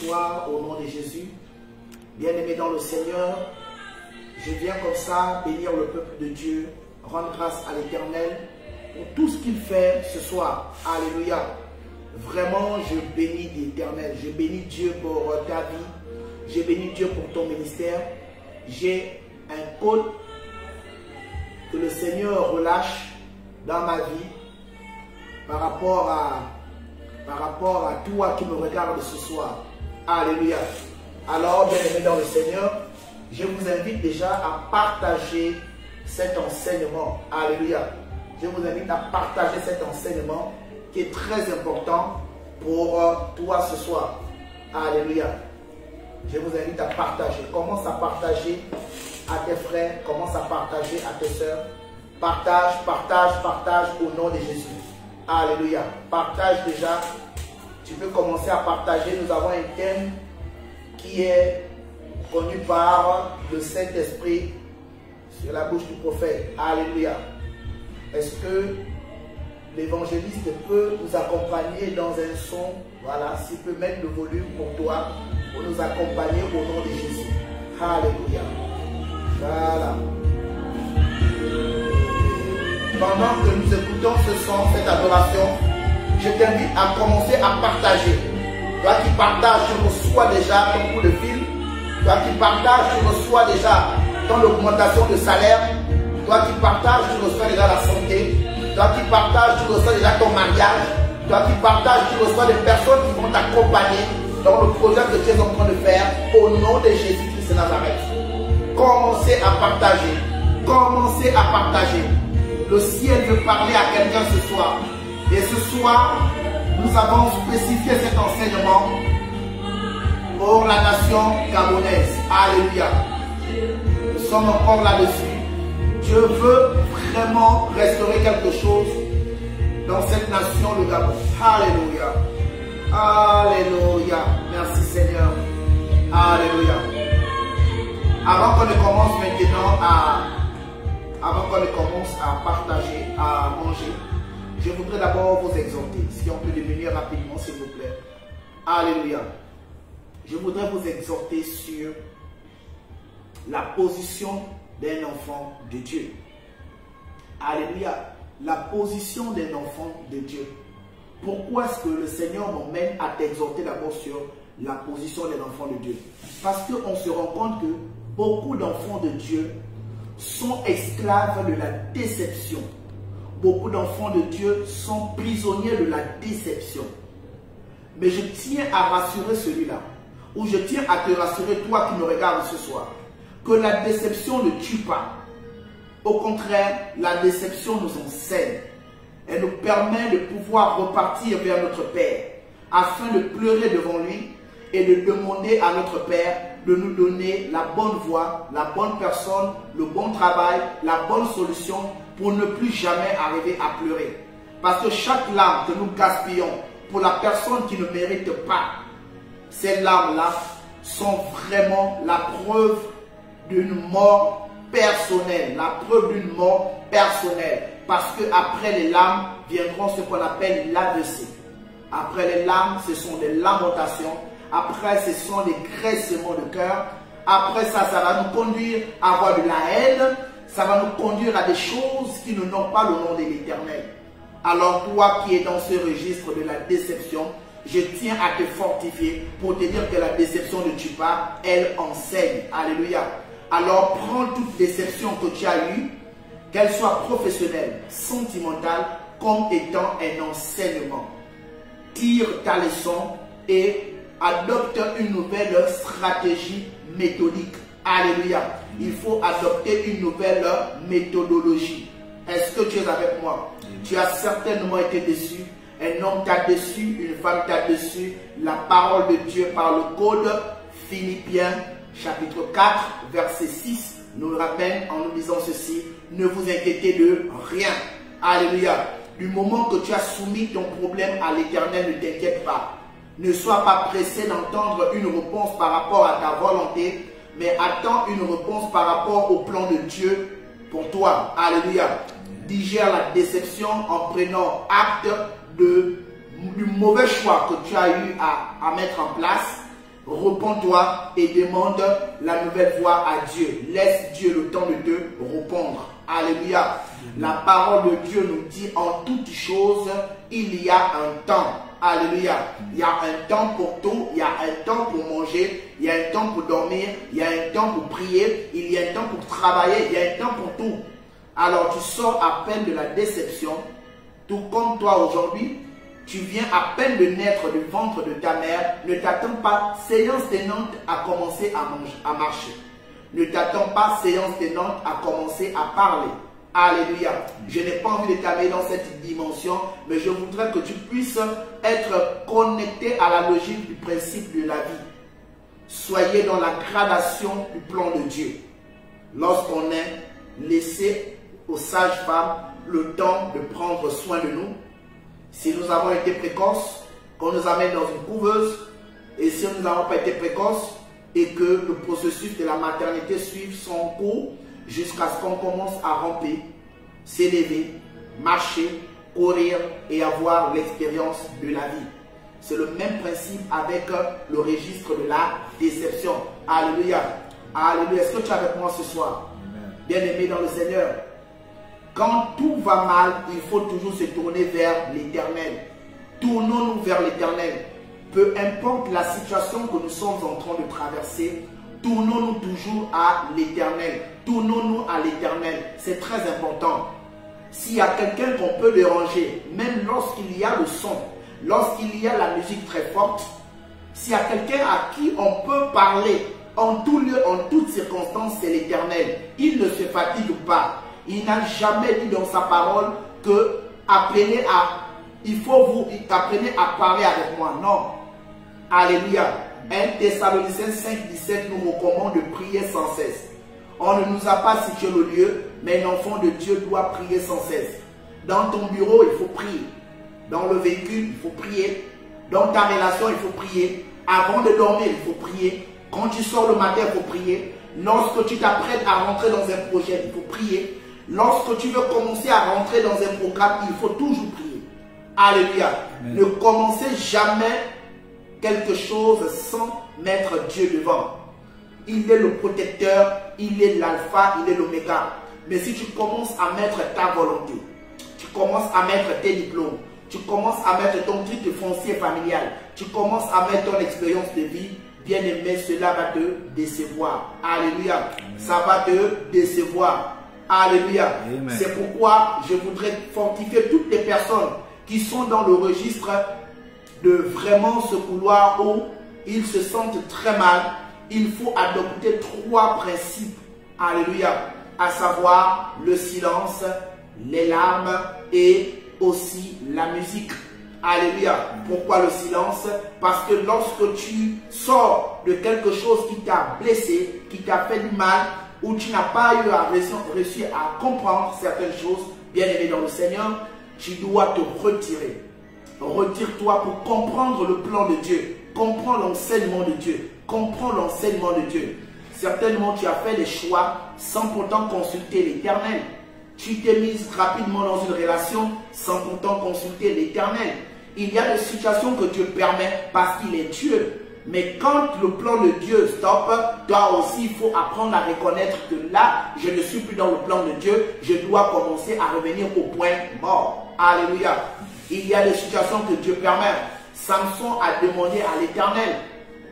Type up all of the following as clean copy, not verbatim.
soir au nom de Jésus. Bien-aimés dans le Seigneur, je viens comme ça bénir le peuple de Dieu, rendre grâce à l'Éternel pour tout ce qu'il fait ce soir. Alléluia. Vraiment, je bénis l'Éternel. Je bénis Dieu pour ta vie. Je bénis Dieu pour ton ministère. J'ai un code que le Seigneur relâche dans ma vie par rapport à toi qui me regarde ce soir. Alléluia. Alors, bien-aimés dans le Seigneur, je vous invite déjà à partager cet enseignement. Alléluia. Je vous invite à partager cet enseignement qui est très important pour toi ce soir. Alléluia. Je vous invite à partager. Commence à partager à tes frères. Commence à partager à tes soeurs. Partage, partage, partage au nom de Jésus. Alléluia. Partage déjà. Tu peux commencer à partager. Nous avons un thème qui est connu par le Saint-Esprit sur la bouche du prophète. Alléluia. Est-ce que l'évangéliste peut nous accompagner dans un son? Voilà, s'il peut mettre le volume pour toi, pour nous accompagner au nom de Jésus. Alléluia. Voilà. Pendant que nous écoutons ce son, cette adoration, je t'invite à commencer à partager. Toi qui partages, tu reçois déjà ton coup de fil. Toi qui partages, tu reçois déjà ton augmentation de salaire. Toi qui partages, tu reçois déjà la santé. Toi qui partages, tu reçois déjà ton mariage. Toi qui partages, tu reçois des personnes qui vont t'accompagner dans le projet que tu es en train de faire au nom de Jésus-Christ de Nazareth. Commencez à partager. Commencez à partager. Le ciel veut parler à quelqu'un ce soir. Et ce soir, nous avons spécifié cet enseignement pour la nation gabonaise. Alléluia. Nous sommes encore là-dessus. Dieu veut vraiment restaurer quelque chose dans cette nation, le Gabon. Alléluia. Alléluia. Merci Seigneur. Alléluia. Avant qu'on ne commence maintenant à partager, à manger, je voudrais d'abord vous exhorter. Si on peut diminuer rapidement, s'il vous plaît. Alléluia. Je voudrais vous exhorter sur la position d'un enfant de Dieu. Alléluia. La position d'un enfant de Dieu. Pourquoi est-ce que le Seigneur m'emmène à t'exhorter d'abord sur la position d'un enfant de Dieu? Parce qu'on se rend compte que beaucoup d'enfants de Dieu sont esclaves de la déception. Beaucoup d'enfants de Dieu sont prisonniers de la déception. Mais je tiens à rassurer celui-là, ou je tiens à te rassurer, toi qui me regardes ce soir, que la déception ne tue pas. Au contraire, la déception nous enseigne. Elle nous permet de pouvoir repartir vers notre Père, afin de pleurer devant lui et de demander à notre Père de nous donner la bonne voie, la bonne personne, le bon travail, la bonne solution pour ne plus jamais arriver à pleurer. Parce que chaque larme que nous gaspillons pour la personne qui ne mérite pas, ces larmes-là sont vraiment la preuve d'une mort personnelle, la preuve d'une mort personnelle. Parce que après les larmes viendront ce qu'on appelle l'AVC. Après les larmes, ce sont des lamentations. Après, ce sont des graissements de cœur. Après ça, ça va nous conduire à avoir de la haine. Ça va nous conduire à des choses qui ne n'ont pas le nom de l'Éternel. Alors toi qui es dans ce registre de la déception, je tiens à te fortifier pour te dire que la déception ne tue pas, elle enseigne. Alléluia. Alors prends toute déception que tu as eue, qu'elle soit professionnelle, sentimentale, comme étant un enseignement. Tire ta leçon et adopte une nouvelle stratégie méthodique. Alléluia. Il faut adopter une nouvelle méthodologie. Est-ce que tu es avec moi? Tu as certainement été déçu. Un homme t'a déçu, une femme t'a déçu. La parole de Dieu par le code Philippiens chapitre 4 verset 6 nous rappelle en nous disant ceci: ne vous inquiétez de rien. Alléluia. Du moment que tu as soumis ton problème à l'Éternel, ne t'inquiète pas. Ne sois pas pressé d'entendre une réponse par rapport à ta volonté, mais attends une réponse par rapport au plan de Dieu pour toi. Alléluia. Digère la déception en prenant acte du mauvais choix que tu as eu à mettre en place Repends-toi et demande la nouvelle voie à Dieu. Laisse Dieu le temps de te répondre. Alléluia. La parole de Dieu nous dit en toutes choses, il y a un temps. Alléluia. Il y a un temps pour tout. Il y a un temps pour manger. Il y a un temps pour dormir. Il y a un temps pour prier. Il y a un temps pour travailler. Il y a un temps pour tout. Alors tu sors à peine de la déception. Tout comme toi aujourd'hui, tu viens à peine de naître du ventre de ta mère. Ne t'attends pas, séance tenante, à commencer à marcher. Ne t'attends pas, séance tenante, à commencer à parler. Alléluia. Je n'ai pas envie de t'amener dans cette dimension, mais je voudrais que tu puisses être connecté à la logique du principe de la vie. Soyez dans la gradation du plan de Dieu. Lorsqu'on est laissé aux sages-femmes le temps de prendre soin de nous, si nous avons été précoces, qu'on nous amène dans une couveuse, et si nous n'avons pas été précoces, et que le processus de la maternité suive son cours, jusqu'à ce qu'on commence à ramper, s'élever, marcher, courir et avoir l'expérience de la vie. C'est le même principe avec le registre de la déception. Alléluia. Alléluia. Est-ce que tu es avec moi ce soir? Bien-aimé dans le Seigneur, quand tout va mal, il faut toujours se tourner vers l'Éternel. Tournons-nous vers l'Éternel. Peu importe la situation que nous sommes en train de traverser, tournons-nous toujours à l'Éternel. Tournons-nous à l'Éternel. C'est très important. S'il y a quelqu'un qu'on peut déranger, même lorsqu'il y a le son, lorsqu'il y a la musique très forte, s'il y a quelqu'un à qui on peut parler en tout lieu, en toutes circonstances, c'est l'Éternel. Il ne se fatigue pas. Il n'a jamais dit dans sa parole que apprenez à parler avec moi. Non. Alléluia. 1 Thessaloniciens 5,17 nous recommande de prier sans cesse. On ne nous a pas situé le lieu, mais un enfant de Dieu doit prier sans cesse. Dans ton bureau, il faut prier. Dans le véhicule, il faut prier. Dans ta relation, il faut prier. Avant de dormir, il faut prier. Quand tu sors le matin, il faut prier. Lorsque tu t'apprêtes à rentrer dans un projet, il faut prier. Lorsque tu veux commencer à rentrer dans un programme, il faut toujours prier. Alléluia. Amen. Ne commencez jamais quelque chose sans mettre Dieu devant. Il est le protecteur, il est l'alpha, il est l'oméga. Mais si tu commences à mettre ta volonté, tu commences à mettre tes diplômes, tu commences à mettre ton titre foncier familial, tu commences à mettre ton expérience de vie, bien aimé, cela va te décevoir. Alléluia. Amen. Ça va te décevoir. Alléluia. C'est pourquoi je voudrais fortifier toutes les personnes qui sont dans le registre de vraiment ce couloir où ils se sentent très mal. Il faut adopter 3 principes. Alléluia. À savoir le silence, les larmes et aussi la musique. Alléluia. Pourquoi le silence? Parce que lorsque tu sors de quelque chose qui t'a blessé, qui t'a fait du mal, où tu n'as pas eu à réussir à comprendre certaines choses, bien aimé dans le Seigneur, tu dois te retirer. Retire-toi pour comprendre le plan de Dieu. Comprends l'enseignement de Dieu. Comprends l'enseignement de Dieu. Certainement, tu as fait des choix sans pourtant consulter l'Éternel. Tu t'es mise rapidement dans une relation sans pourtant consulter l'Éternel. Il y a des situations que Dieu permet parce qu'il est Dieu. Mais quand le plan de Dieu stoppe, toi aussi, il faut apprendre à reconnaître que là, je ne suis plus dans le plan de Dieu. Je dois commencer à revenir au point mort. Alléluia. Il y a des situations que Dieu permet. Samson a demandé à l'Éternel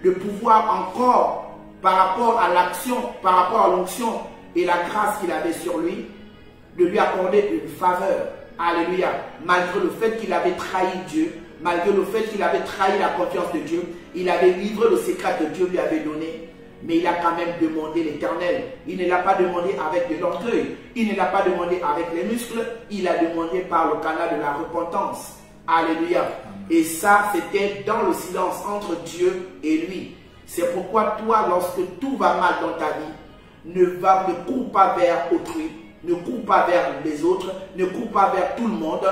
de pouvoir encore, par rapport à l'action, par rapport à l'onction et la grâce qu'il avait sur lui, de lui accorder une faveur. Alléluia. Malgré le fait qu'il avait trahi Dieu, malgré le fait qu'il avait trahi la confiance de Dieu, il avait livré le secret que Dieu lui avait donné, mais il a quand même demandé l'Éternel. Il ne l'a pas demandé avec de l'orgueil, il ne l'a pas demandé avec les muscles, il a demandé par le canal de la repentance. Alléluia. Et ça, c'était dans le silence entre Dieu et lui. C'est pourquoi toi, lorsque tout va mal dans ta vie, ne cours pas vers autrui, ne cours pas vers les autres, ne cours pas vers tout le monde.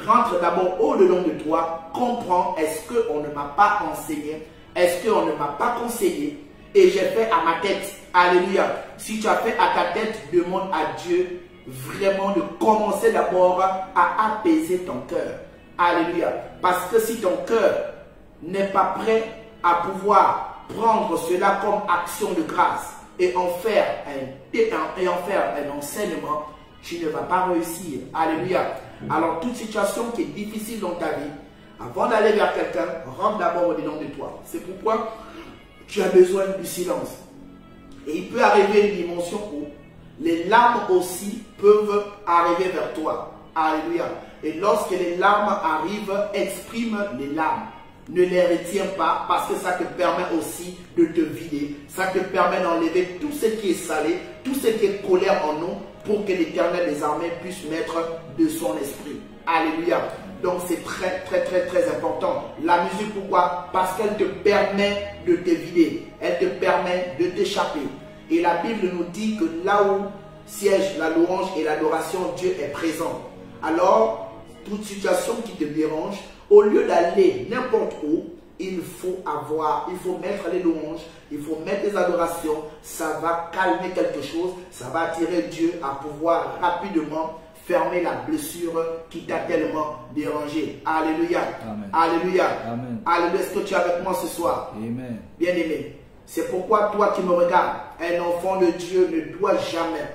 Rentre d'abord au-dedans de toi, comprends, est-ce qu'on ne m'a pas enseigné, est-ce qu'on ne m'a pas conseillé, et j'ai fait à ma tête. Alléluia. Si tu as fait à ta tête, demande à Dieu vraiment de commencer d'abord à apaiser ton cœur. Alléluia. Parce que si ton cœur n'est pas prêt à pouvoir prendre cela comme action de grâce et en faire un enseignement, tu ne vas pas réussir. Alléluia. Alors, toute situation qui est difficile dans ta vie, avant d'aller vers quelqu'un, rentre d'abord au-dedans de toi. C'est pourquoi tu as besoin du silence. Et il peut arriver une dimension où les larmes aussi peuvent arriver vers toi. Alléluia. Et lorsque les larmes arrivent, exprime les larmes. Ne les retiens pas parce que ça te permet aussi de te vider. Ça te permet d'enlever tout ce qui est salé, tout ce qui est colère en nous pour que l'Éternel des armées puisse mettre de son esprit. Alléluia. Donc c'est très important. La musique, pourquoi? Parce qu'elle te permet de te vider. Elle te permet de t'échapper. Et la Bible nous dit que là où siège la louange et l'adoration, Dieu est présent. Alors, toute situation qui te dérange, au lieu d'aller n'importe où, il faut mettre les louanges, il faut mettre les adorations, ça va calmer quelque chose, ça va attirer Dieu à pouvoir rapidement fermer la blessure qui t'a tellement dérangé. Alléluia. Amen. Alléluia. Amen. Alléluia. Est-ce que tu es avec moi ce soir? Amen. Bien-aimé, c'est pourquoi toi qui me regardes, un enfant de Dieu ne doit jamais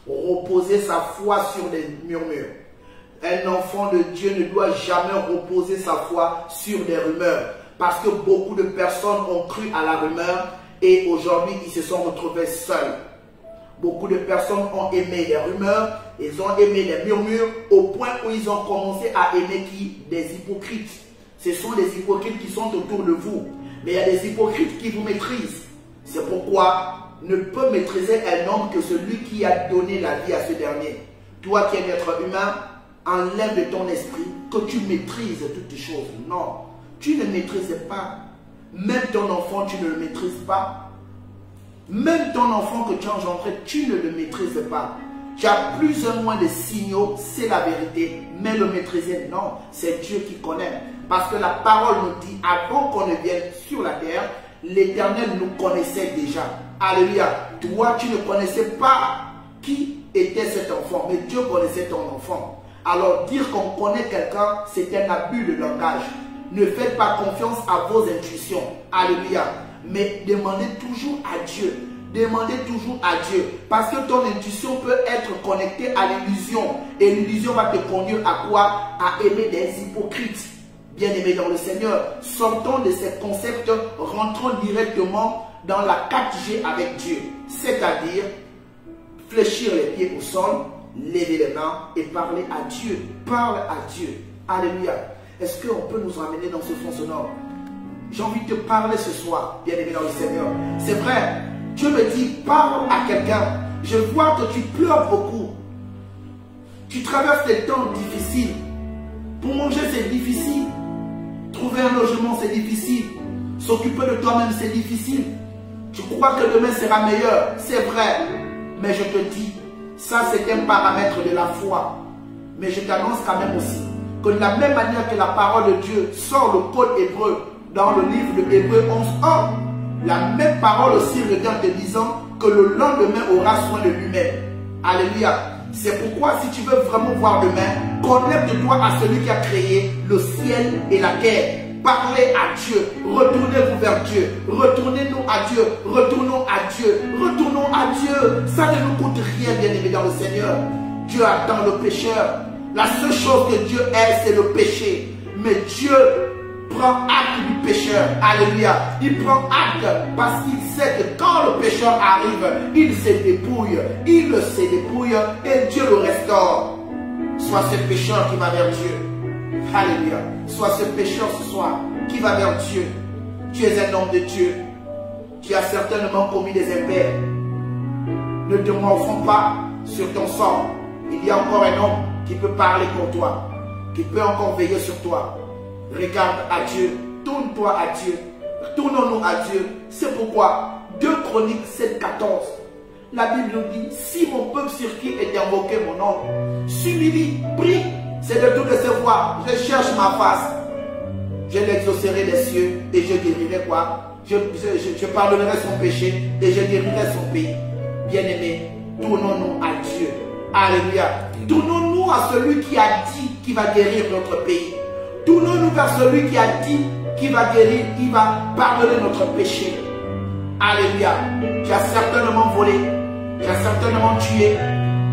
reposer sa foi sur des murmures. Un enfant de Dieu ne doit jamais reposer sa foi sur des rumeurs. Parce que beaucoup de personnes ont cru à la rumeur et aujourd'hui ils se sont retrouvés seuls. Beaucoup de personnes ont aimé les rumeurs, ils ont aimé les murmures au point où ils ont commencé à aimer qui? Des hypocrites. Ce sont des hypocrites qui sont autour de vous. Mais il y a des hypocrites qui vous maîtrisent. C'est pourquoi ne peut maîtriser un homme que celui qui a donné la vie à ce dernier. Toi qui es un être humain, enlève de ton esprit que tu maîtrises toutes les choses. Non, tu ne maîtrises pas. Même ton enfant, tu ne le maîtrises pas. Même ton enfant que tu as engendré, tu ne le maîtrises pas. Tu as plus ou moins de signaux, c'est la vérité. Mais le maîtriser, non, c'est Dieu qui connaît. Parce que la parole nous dit, avant qu'on ne vienne sur la terre, l'Éternel nous connaissait déjà. Alléluia. Toi, tu ne connaissais pas qui était cet enfant, mais Dieu connaissait ton enfant. Alors, dire qu'on connaît quelqu'un, c'est un abus de langage. Ne faites pas confiance à vos intuitions. Alléluia. Mais demandez toujours à Dieu. Demandez toujours à Dieu. Parce que ton intuition peut être connectée à l'illusion. Et l'illusion va te conduire à quoi? À aimer des hypocrites. Bien-aimés dans le Seigneur, sortons de ces concepts, rentrons directement dans la 4G avec Dieu. C'est-à-dire, fléchir les pieds au sol, lever les mains et parler à Dieu. Parle à Dieu. Alléluia. Est-ce qu'on peut nous emmener dans ce fond sonore? J'ai envie de te parler ce soir, bien-aimé dans le Seigneur. C'est vrai, Dieu me dit, parle à quelqu'un. Je vois que tu pleures beaucoup. Tu traverses des temps difficiles. Pour manger, c'est difficile. Trouver un logement, c'est difficile. S'occuper de toi-même, c'est difficile. Tu crois que demain sera meilleur. C'est vrai. Mais je te dis, ça c'est un paramètre de la foi. Mais je t'annonce quand même aussi que de la même manière que la parole de Dieu sort le code hébreu dans le livre de Hébreux 11:1, la même parole aussi regarde te disant que le lendemain aura soin de lui-même. Alléluia. C'est pourquoi si tu veux vraiment voir demain, connecte-toi à celui qui a créé le ciel et la terre. Parlez à Dieu, retournez-vous vers Dieu, retournez-nous à Dieu, retournons à Dieu, retournons à Dieu. Ça ne nous coûte rien, bien-aimé dans le Seigneur. Dieu attend le pécheur. La seule chose que Dieu aime, c'est le péché. Mais Dieu prend acte du pécheur. Alléluia. Il prend acte parce qu'il sait que quand le pécheur arrive, il se dépouille. Il se dépouille et Dieu le restaure. Sois ce pécheur qui va vers Dieu. Alléluia. Sois ce pécheur ce soir qui va vers Dieu. Tu es un homme de Dieu. Tu as certainement commis des impairs. Ne te morfonds pas sur ton sort. Il y a encore un homme qui peut parler pour toi, qui peut encore veiller sur toi. Regarde à Dieu, tourne-toi à Dieu, tournons-nous à Dieu. C'est pourquoi 2 Chroniques 7:14, la Bible nous dit, si mon peuple sur qui est invoqué mon nom, s'humilie, prie, c'est de toutes ses voies, je cherche ma face, je l'exaucerai des cieux et je guérirai quoi? Je pardonnerai son péché et je guérirai son pays. Bien-aimés, tournons-nous à Dieu. Alléluia. Tournons-nous à celui qui a dit qu'il va guérir notre pays. Tournons-nous vers celui qui a dit qu'il va guérir, qu'il va pardonner notre péché. Alléluia. Tu as certainement volé. Tu as certainement tué.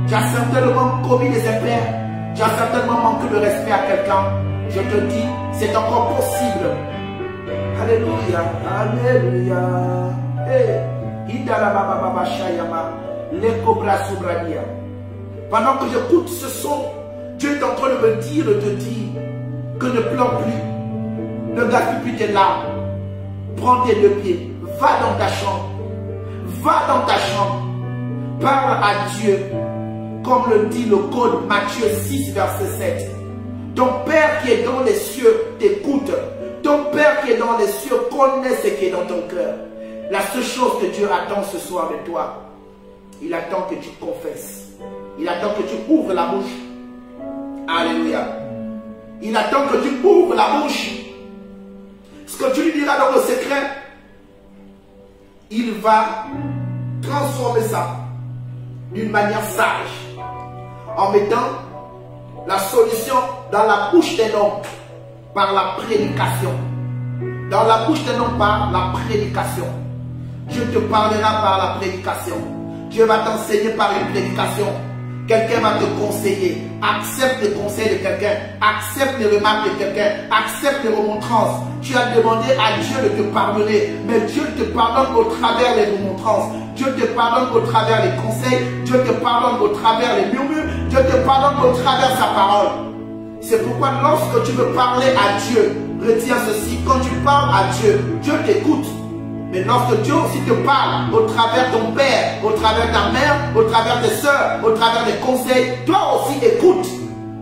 Tu as certainement commis des impairs. Tu as certainement manqué de respect à quelqu'un. Je te dis, c'est encore possible. Alléluia. Alléluia. Pendant que j'écoute ce son, Dieu est en train de me dire, de te dire que ne pleure plus. Ne gaspille plus tes larmes. Prends tes deux pieds. Va dans ta chambre. Va dans ta chambre. Parle à Dieu. Comme le dit le code Matthieu 6, verset 7. Ton Père qui est dans les cieux t'écoute. Ton Père qui est dans les cieux connaît ce qui est dans ton cœur. La seule chose que Dieu attend ce soir de toi, il attend que tu confesses. Il attend que tu ouvres la bouche. Alléluia. Il attend que tu ouvres la bouche. Ce que tu lui diras dans le secret, il va transformer ça d'une manière sage, en mettant la solution dans la bouche d'un homme par la prédication. Dans la bouche d'un homme par la prédication. Dieu te parlera par la prédication. Dieu va t'enseigner par une prédication. Quelqu'un va te conseiller. Accepte les conseils de quelqu'un. Accepte les remarques de quelqu'un. Accepte les remontrances. Tu as demandé à Dieu de te pardonner. Mais Dieu te pardonne au travers les remontrances. Dieu te pardonne au travers les conseils. Dieu te pardonne au travers les murmures. Dieu te pardonne au travers sa parole. C'est pourquoi lorsque tu veux parler à Dieu, retiens ceci. Quand tu parles à Dieu, Dieu t'écoute. Mais lorsque Dieu aussi te parle au travers ton père, au travers ta mère, au travers tes soeurs, au travers des conseils, toi aussi écoute.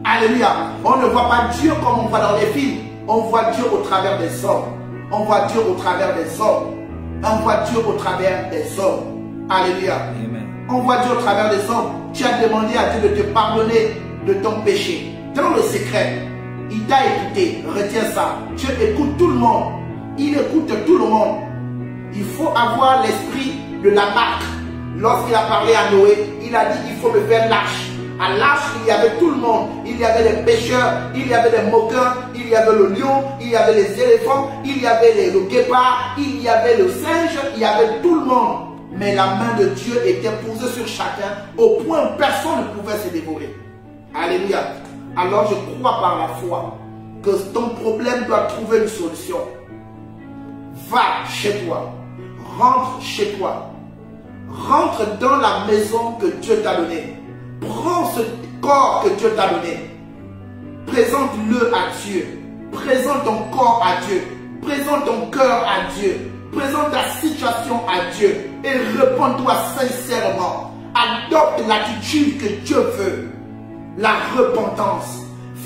Alléluia. On ne voit pas Dieu comme on voit dans les films. On voit Dieu au travers des hommes. On voit Dieu au travers des hommes. On voit Dieu au travers des hommes. Alléluia. Amen. On voit Dieu au travers des hommes. Tu as demandé à Dieu de te pardonner de ton péché. Dans le secret, il t'a écouté. Retiens ça. Dieu écoute tout le monde. Il écoute tout le monde. Il faut avoir l'esprit de la marque. Lorsqu'il a parlé à Noé, il a dit il faut me faire l'arche. À l'arche, il y avait tout le monde. Il y avait les pêcheurs, il y avait les moqueurs, il y avait le lion, il y avait les éléphants, il y avait le guépard, il y avait le singe, il y avait tout le monde. Mais la main de Dieu était posée sur chacun au point où personne ne pouvait se dévorer. Alléluia. Alors je crois par la foi que ton problème doit trouver une solution. Va chez toi. Rentre chez toi. Rentre dans la maison que Dieu t'a donnée. Prends ce corps que Dieu t'a donné. Présente-le à Dieu. Présente ton corps à Dieu. Présente ton cœur à Dieu. Présente ta situation à Dieu. Et réponds-toi sincèrement. Adopte l'attitude que Dieu veut. La repentance.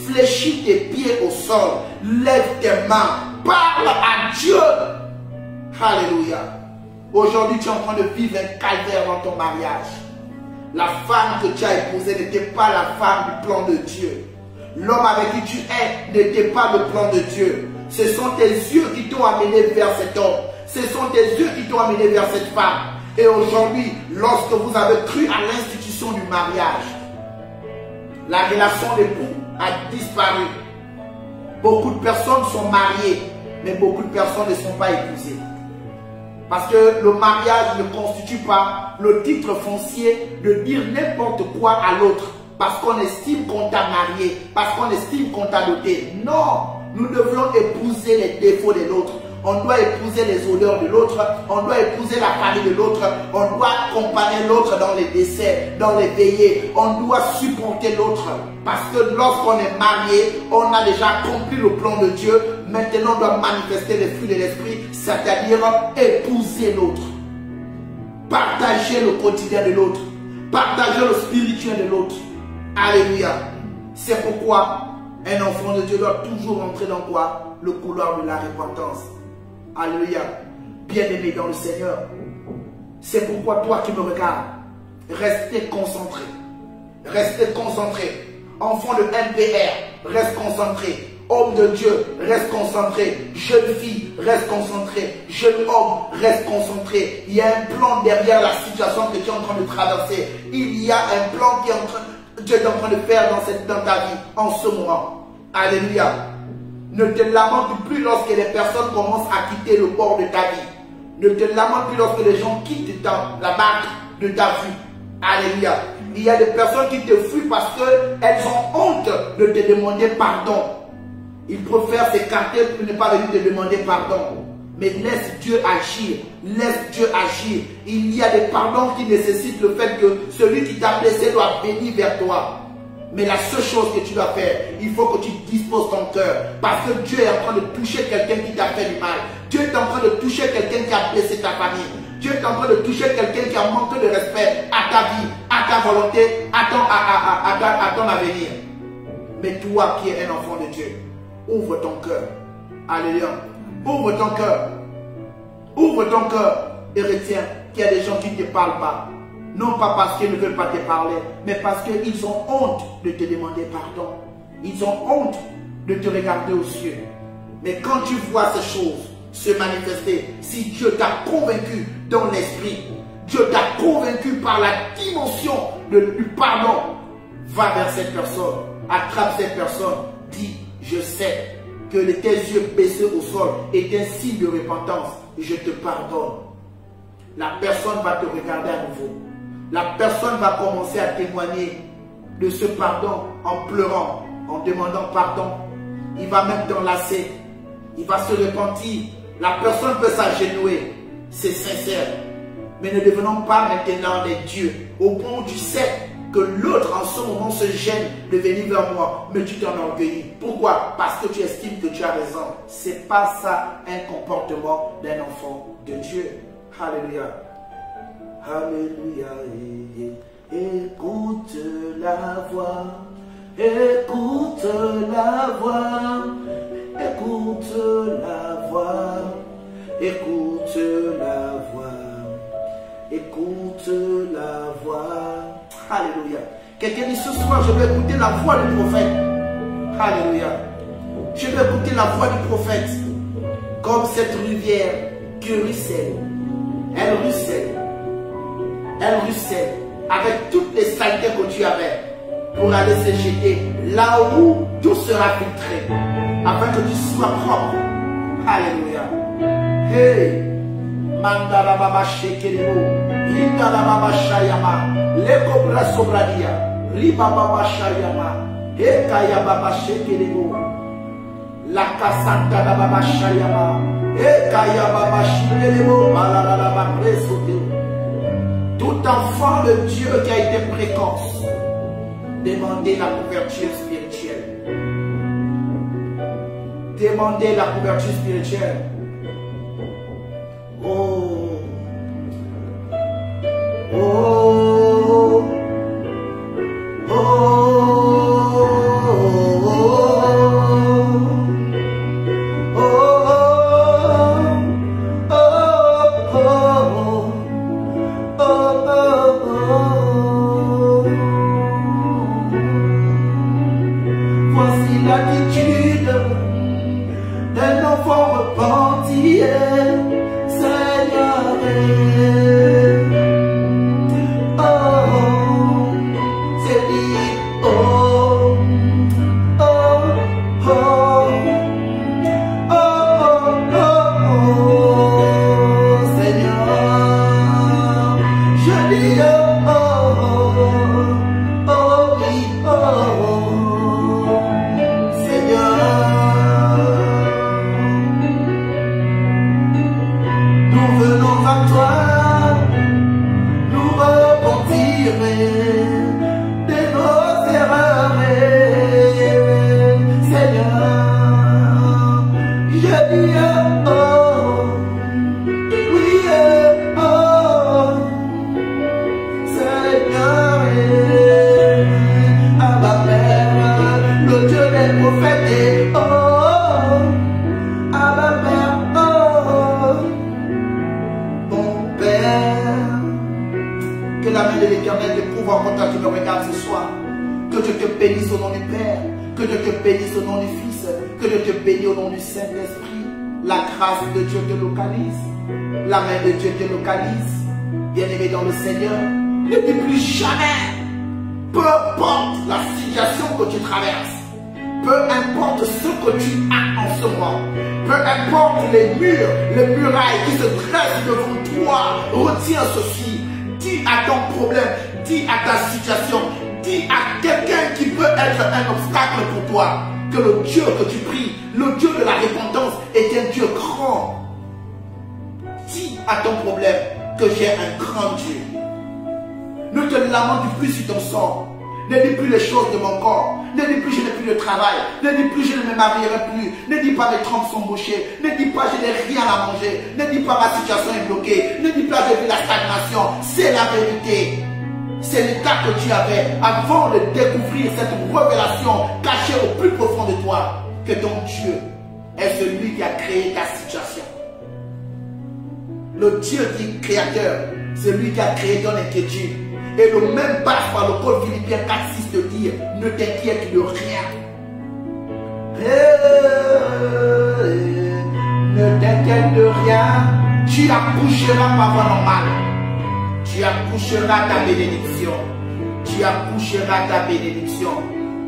Fléchis tes pieds au sol. Lève tes mains. Parle à Dieu. Alléluia. Aujourd'hui, tu es en train de vivre un calvaire dans ton mariage. La femme que tu as épousée n'était pas la femme du plan de Dieu. L'homme avec qui tu es n'était pas le plan de Dieu. Ce sont tes yeux qui t'ont amené vers cet homme. Ce sont tes yeux qui t'ont amené vers cette femme. Et aujourd'hui, lorsque vous avez cru à l'institution du mariage, la relation d'époux a disparu. Beaucoup de personnes sont mariées, mais beaucoup de personnes ne sont pas épousées. Parce que le mariage ne constitue pas le titre foncier de dire n'importe quoi à l'autre. Parce qu'on estime qu'on t'a marié. Parce qu'on estime qu'on t'a doté. Non, nous devons épouser les défauts de l'autre. On doit épouser les odeurs de l'autre. On doit épouser la famille de l'autre. On doit accompagner l'autre dans les décès, dans les veillées. On doit supporter l'autre. Parce que lorsqu'on est marié, on a déjà accompli le plan de Dieu. Maintenant, on doit manifester les fruits de l'esprit, c'est-à-dire épouser l'autre. Partager le quotidien de l'autre. Partager le spirituel de l'autre. Alléluia. C'est pourquoi un enfant de Dieu doit toujours entrer dans quoi? Le couloir de la repentance. Alléluia. Bien-aimé dans le Seigneur. C'est pourquoi toi qui me regardes, restez concentré. Restez concentré. Enfant de NPR, reste concentré. Homme de Dieu, reste concentré. Jeune fille, reste concentré. Jeune homme, reste concentré. Il y a un plan derrière la situation que tu es en train de traverser. Il y a un plan qui est en train, Dieu est en train de faire dans ta vie en ce moment. Alléluia. Ne te lamente plus lorsque les personnes commencent à quitter le bord de ta vie. Ne te lamente plus lorsque les gens quittent la marque de ta vue. Alléluia. Il y a des personnes qui te fuient parce qu'elles ont honte de te demander pardon. Ils préfèrent s'écarter pour ne pas venir te demander pardon. Mais laisse Dieu agir. Laisse Dieu agir. Il y a des pardons qui nécessitent le fait que celui qui t'a blessé doit venir vers toi. Mais la seule chose que tu dois faire, il faut que tu disposes ton cœur. Parce que Dieu est en train de toucher quelqu'un qui t'a fait du mal. Dieu est en train de toucher quelqu'un qui a blessé ta famille. Dieu est en train de toucher quelqu'un qui a manqué de respect à ta vie, à ta volonté, à ton avenir. Mais toi qui es un enfant de Dieu, ouvre ton cœur. Alléluia. Ouvre ton cœur. Ouvre ton cœur et retiens qu'il y a des gens qui ne te parlent pas. Non pas parce qu'ils ne veulent pas te parler, mais parce qu'ils ont honte de te demander pardon. Ils ont honte de te regarder aux cieux. Mais quand tu vois ces choses se manifester, si Dieu t'a convaincu dans l'esprit, Dieu t'a convaincu par la dimension du pardon, va vers cette personne, attrape cette personne, dis, je sais que tes yeux baissés au sol est un signe de repentance, je te pardonne. La personne va te regarder à nouveau. La personne va commencer à témoigner de ce pardon en pleurant, en demandant pardon. Il va même t'enlacer. Il va se repentir. La personne peut s'agenouiller. C'est sincère. Mais ne devenons pas maintenant des dieux. Au point où tu sais que l'autre en ce moment se gêne de venir vers moi, mais tu t'enorgueillis. Pourquoi? Parce que tu estimes que tu as raison. C'est pas ça un comportement d'un enfant de Dieu. Alléluia. Alléluia. Écoute la voix. Écoute la voix. Écoute la voix. Écoute la voix. Écoute la voix. Alléluia. Quelqu'un dit ce soir, je vais écouter la voix du prophète. Alléluia. Je vais écouter la voix du prophète. Comme cette rivière qui ruisselle. Elle ruisselle. Elle ruisselle. Avec toutes les saletés que tu avais. Pour aller se jeter là où tout sera filtré. Afin que tu sois propre. Alléluia. Hey. Mandala baba shekelebo, indala baba shayama, leko braso bradia, riba baba shayama, ekaya baba shekelebo, la kasanta da baba shayama, ekaya baba shekelebo, malala baba preso. Tout enfant de Dieu qui a été précoce, demandez la couverture spirituelle. Demandez la couverture spirituelle. Oh, oh, oh, voici l'attitude d'un enfant repenti. De Dieu te localise, la main de Dieu te localise, bien-aimé dans le Seigneur. Ne dis plus jamais, peu importe la situation que tu traverses, peu importe ce que tu as en ce moment, peu importe les murs, les murailles qui se dressent devant toi, retiens ceci. Dis à ton problème, dis à ta situation, dis à quelqu'un qui peut être un obstacle pour toi, que le Dieu que tu pries, le Dieu de la repentance est un Dieu grand. Dis à ton problème que j'ai un grand Dieu. Ne te lamente plus sur ton sort. Ne dis plus les choses de mon corps. Ne dis plus je n'ai plus de travail. Ne dis plus je ne me marierai plus. Ne dis pas mes trompes sont bouchées. Ne dis pas je n'ai rien à manger. Ne dis pas ma situation est bloquée. Ne dis pas j'ai vu la stagnation. C'est la vérité. C'est l'état que tu avais avant de découvrir cette révélation cachée au plus profond de toi. Que ton Dieu est celui qui a créé ta situation. Le Dieu qui est créateur, c'est lui qui a créé ton inquiétude. Et le même passe par le code Philippiens 4:6 te dire, ne t'inquiète de rien. Ne t'inquiète de rien. Tu accoucheras par voie normale. Tu accoucheras ta bénédiction. Tu accoucheras ta bénédiction.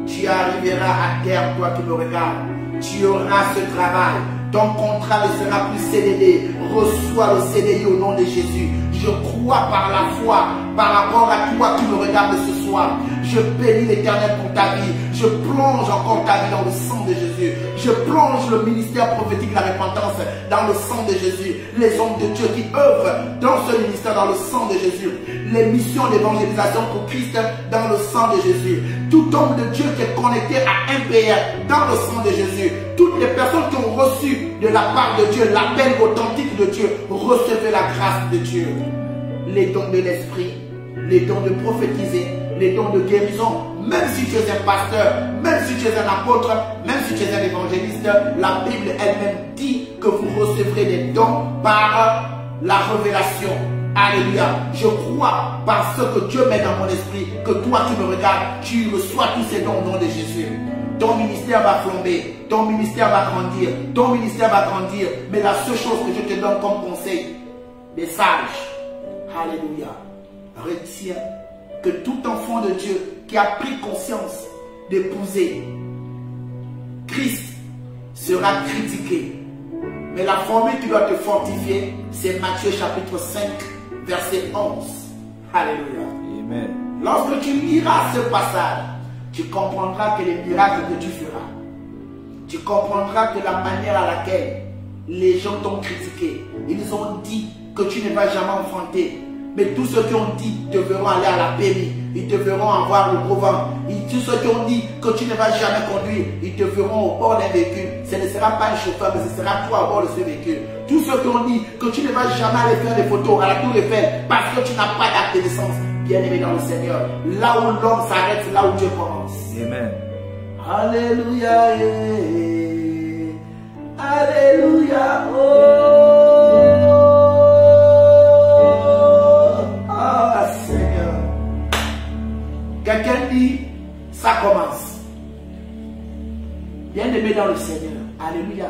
Tu arriveras à terme, toi qui me regardes. Tu auras ce travail. Ton contrat ne sera plus CDD. Reçois le CDI au nom de Jésus. Je crois par la foi, par rapport à toi qui me regarde ce soir. Je bénis l'Éternel pour ta vie. Je plonge encore ta vie dans le sang de Jésus. Je plonge le ministère prophétique de la repentance dans le sang de Jésus. Les hommes de Dieu qui œuvrent dans ce ministère dans le sang de Jésus. Les missions d'évangélisation pour Christ dans le sang de Jésus. Tout homme de Dieu qui est connecté à MPR dans le sang de Jésus. Toutes les personnes qui ont reçu de la part de Dieu l'appel authentique de Dieu, recevez la grâce de Dieu. Les dons de l'esprit, les dons de prophétiser, les dons de guérison, même si tu es un pasteur, même si tu es un apôtre, même si tu es un évangéliste, la Bible elle-même dit que vous recevrez des dons par la révélation. Alléluia. Je crois par ce que Dieu met dans mon esprit, que toi qui me regardes, tu reçois tous ces dons au nom de Jésus. Ton ministère va flamber, ton ministère va grandir, ton ministère va grandir. Mais la seule chose que je te donne comme conseil, des sages, alléluia, retiens que tout enfant de Dieu qui a pris conscience d'épouser Christ sera critiqué. Mais la formule qui doit te fortifier, c'est Matthieu chapitre 5, verset 11. Alléluia. Amen. Lorsque tu liras ce passage, tu comprendras que les miracles que tu feras, tu comprendras que la manière à laquelle les gens t'ont critiqué, ils ont dit que tu ne vas jamais enfanter. Mais tous ceux qui ont dit te verront aller à la péri, ils te verront avoir le gros vent. Tous ceux qui ont dit que tu ne vas jamais conduire, ils te verront au bord d'un véhicule. Ce ne sera pas un chauffeur, mais ce sera toi au bord de ce véhicule. Tous ceux qui ont dit que tu ne vas jamais aller faire des photos à la Tour Eiffel parce que tu n'as pas d'acte de naissance, bien-aimé dans le Seigneur, là où l'homme s'arrête, là où Dieu commence. Amen. Alléluia. Alléluia. Seigneur. Quelqu'un dit, ça commence. Bien-aimé dans le Seigneur. Alléluia.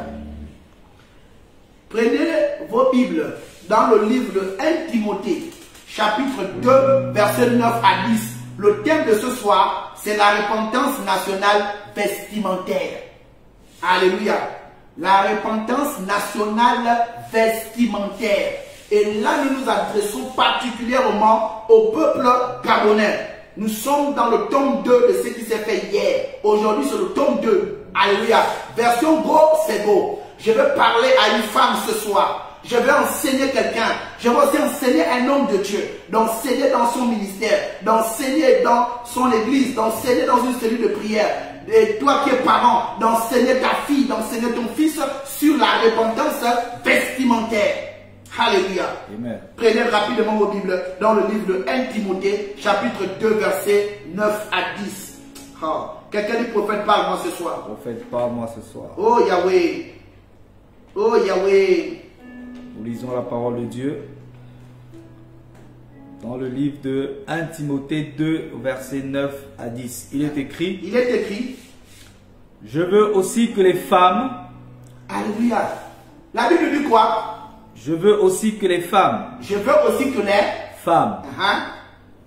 Prenez vos Bibles dans le livre de 1 Timothée, chapitre 2, verset 9 à 10. Le thème de ce soir, c'est la repentance nationale vestimentaire. Alléluia. La repentance nationale vestimentaire. Et là, nous nous adressons particulièrement au peuple gabonais. Nous sommes dans le tome 2 de ce qui s'est fait hier. Aujourd'hui, c'est le tome 2. Alléluia. Version go, c'est go. Je vais parler à une femme ce soir. Je vais enseigner quelqu'un. Je vais aussi enseigner un homme de Dieu. D'enseigner dans son ministère. D'enseigner dans son église. D'enseigner dans une cellule de prière. Et toi qui es parent, d'enseigner ta fille, d'enseigner ton fils sur la repentance vestimentaire. Alléluia. Amen. Prenez rapidement vos Bibles dans le livre de 1 Timothée, chapitre 2, versets 9 à 10. Oh. Quelqu'un dit prophète, parle-moi ce soir. Prophète, parle-moi ce soir. Oh Yahweh. Oh Yahweh. Nous lisons la parole de Dieu dans le livre de 1 Timothée 2, versets 9 à 10. Il est écrit. Il est écrit. Je veux aussi que les femmes. Alléluia. La Bible dit quoi? Je veux aussi que les femmes. Je veux aussi que les femmes.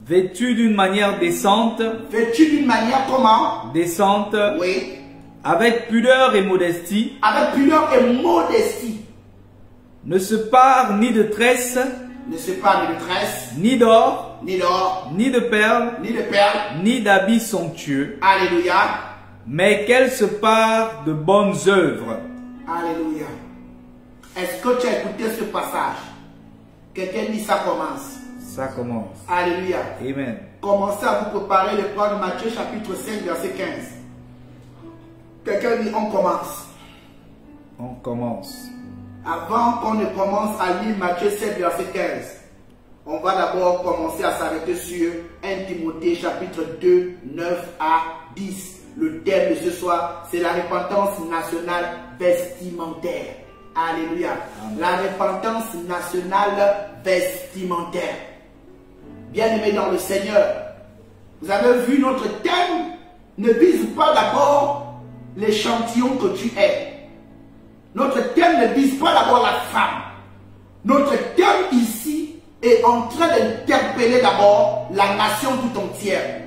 Vêtues d'une manière décente. Vêtues d'une manière comment? Décente. Oui. avec pudeur et modestie, avec pudeur et modestie, ne se pare ni de tresse, ne se parle ni de tresse, ni d'or, ni d'or, ni de perles, ni de perles, ni d'habits somptueux, alléluia, mais qu'elle se pare de bonnes œuvres. alléluia. Est-ce que tu as écouté ce passage? Quelqu'un dit ça commence. Ça commence. Alléluia. Amen. Commencez à vous préparer le plan de Matthieu chapitre 5 verset 15. Quelqu'un dit on commence. On commence. Avant qu'on ne commence à lire Matthieu 7 verset 15, on va d'abord commencer à s'arrêter sur 1 Timothée chapitre 2, 9 à 10. Le thème de ce soir, c'est la repentance nationale vestimentaire. Alléluia. Amen. La repentance nationale vestimentaire. Bien-aimés dans le Seigneur, vous avez vu notre thème ne vise pas d'abord l'échantillon que tu es. Notre thème ne vise pas d'abord la femme. Notre thème ici est en train d'interpeller d'abord la nation tout entière.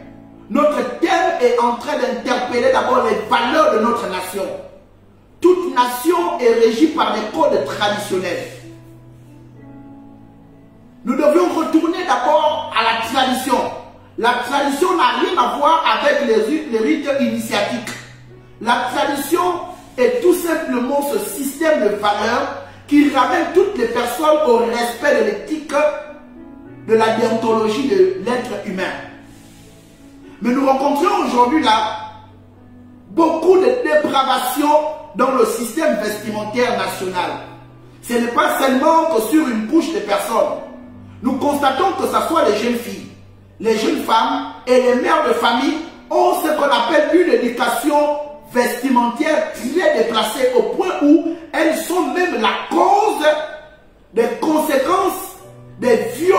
Notre thème est en train d'interpeller d'abord les valeurs de notre nation. Toute nation est régie par des codes traditionnels. Nous devions retourner d'abord à la tradition. La tradition n'a rien à voir avec les rites initiatiques. La tradition est tout simplement ce système de valeurs qui ramène toutes les personnes au respect de l'éthique, de la déontologie de l'être humain. Mais nous rencontrons aujourd'hui là beaucoup de dépravation dans le système vestimentaire national. Ce n'est pas seulement que sur une couche de personnes. Nous constatons que ce soit les jeunes filles, les jeunes femmes et les mères de famille ont ce qu'on appelle une éducation vestimentaire très déplacée au point où elles sont même la cause des conséquences, des viols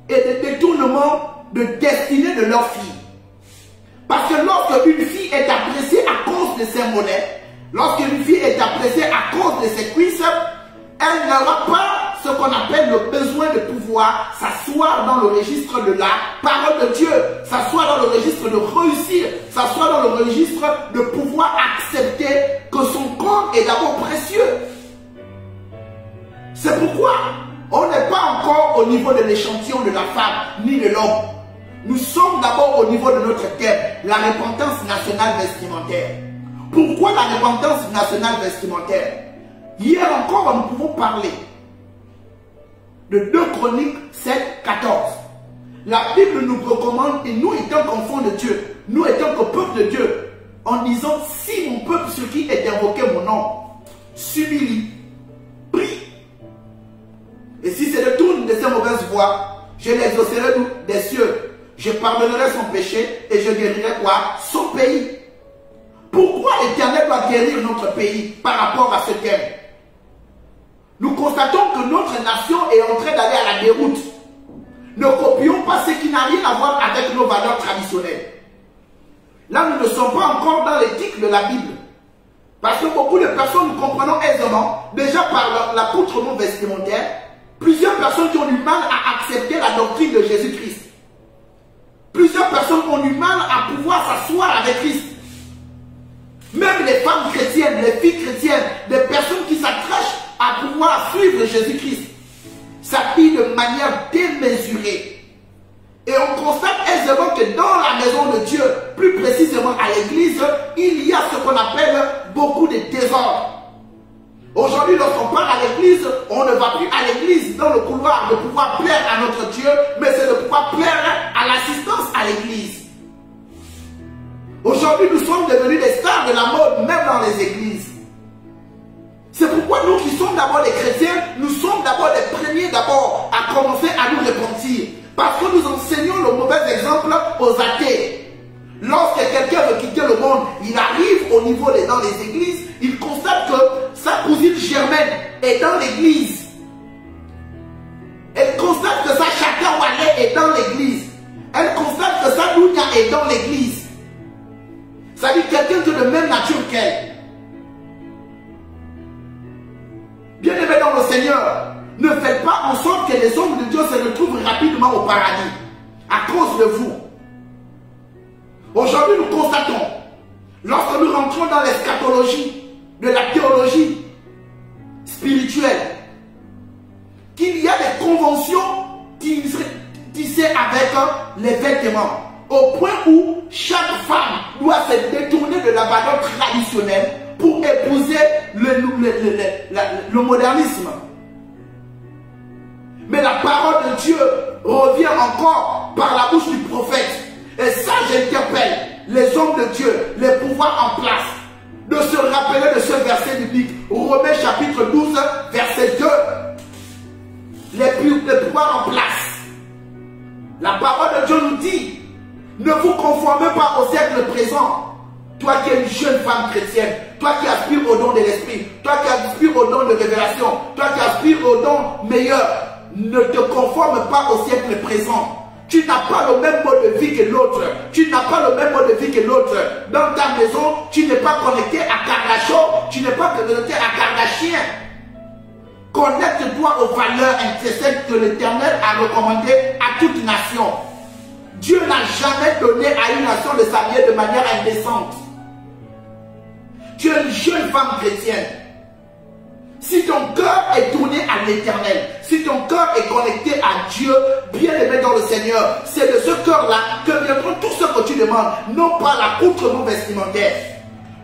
et des détournements de destinée de leurs filles. Parce que lorsqu'une fille est appréciée à cause de ses mollets, lorsqu'une fille est appréciée à cause de ses cuisses, elle n'aura pas ce qu'on appelle le besoin de pouvoir s'asseoir dans le registre de la parole de Dieu, s'asseoir dans le registre de réussir, s'asseoir dans le registre de pouvoir accepter que son corps est d'abord précieux. C'est pourquoi on n'est pas encore au niveau de l'échantillon de la femme ni de l'homme. Nous sommes d'abord au niveau de notre thème, la repentance nationale vestimentaire. Pourquoi la repentance nationale vestimentaire? Hier encore, nous pouvons parler de 2 Chroniques 7, 14. La Bible nous recommande, et nous étant qu'enfants de Dieu, nous étant que peuple de Dieu, en disant, si mon peuple sur qui est invoqué mon nom, s'humilie, prie, et si se détourne de ses mauvaises voies, je l'exaucerai des cieux, je pardonnerai son péché et je guérirai quoi? Son pays. Pourquoi l'Éternel doit guérir notre pays par rapport à ce thème? Nous constatons que notre nation est en train d'aller à la déroute. Ne copions pas ce qui n'a rien à voir avec nos valeurs traditionnelles. Là, nous ne sommes pas encore dans l'éthique de la Bible. Parce que beaucoup de personnes, nous comprenons aisément, déjà par l'accoutrement vestimentaire, plusieurs personnes qui ont du mal à accepter la doctrine de Jésus-Christ. Plusieurs personnes ont du mal à pouvoir s'asseoir avec Christ. Même les femmes chrétiennes, les filles chrétiennes, des personnes qui s'attachent à pouvoir suivre Jésus-Christ, s'habillent de manière démesurée. Et on constate aisément que dans la maison de Dieu, plus précisément à l'église, il y a ce qu'on appelle beaucoup de désordre. Aujourd'hui, lorsqu'on part à l'église, on ne va plus à l'église dans le couloir de pouvoir plaire à notre Dieu, mais c'est de pouvoir plaire à l'assistance à l'église. Aujourd'hui, nous sommes devenus des stars de la mode, même dans les églises. C'est pourquoi nous qui sommes d'abord des chrétiens, nous sommes d'abord les premiers d'abord à commencer à nous repentir. Parce que nous enseignons le mauvais exemple aux athées. Lorsque quelqu'un veut quitter le monde, il arrive au niveau dans les églises, il constate que sa cousine Germaine est dans l'église. Elle constate que sa Chaka Wale est dans l'église. Elle constate que sa Dounia est dans l'église. Ça dit quelqu'un qui est de même nature qu'elle. Bien-aimés dans le Seigneur, ne faites pas en sorte que les hommes de Dieu se retrouvent rapidement au paradis à cause de vous. Aujourd'hui, nous constatons Lorsque nous rentrons dans l'eschatologie de la théologie spirituelle, qu'il y a des conventions tissées avec les vêtements, au point où chaque femme doit se détourner de la valeur traditionnelle pour épouser le modernisme. Mais la parole de Dieu revient encore par la bouche du prophète. Et ça, j'interpelle les hommes de Dieu, les pouvoirs en place, de se rappeler de ce verset biblique. Romains chapitre 12, verset 2. Les pouvoirs en place. La parole de Dieu nous dit, ne vous conformez pas au siècle présent. Toi qui es une jeune femme chrétienne, toi qui aspires au don de l'esprit, toi qui aspires au don de révélation, toi qui aspires au don meilleur, ne te conforme pas au siècle présent. Tu n'as pas le même mode de vie que l'autre. Tu n'as pas le même mode de vie que l'autre. Dans ta maison, tu n'es pas connecté à Kardashian, tu n'es pas connecté à Kardashien. Connecte-toi aux valeurs intercesses que l'Éternel a recommandées à toute nation. Dieu n'a jamais donné à une nation de s'habiller de manière indécente. Tu es une jeune femme chrétienne. Si ton cœur est tourné à l'Éternel, si ton cœur est connecté à Dieu, bien aimé dans le Seigneur, c'est de ce cœur-là que viendront tout ce que tu demandes, non pas l'accoutrement vestimentaire.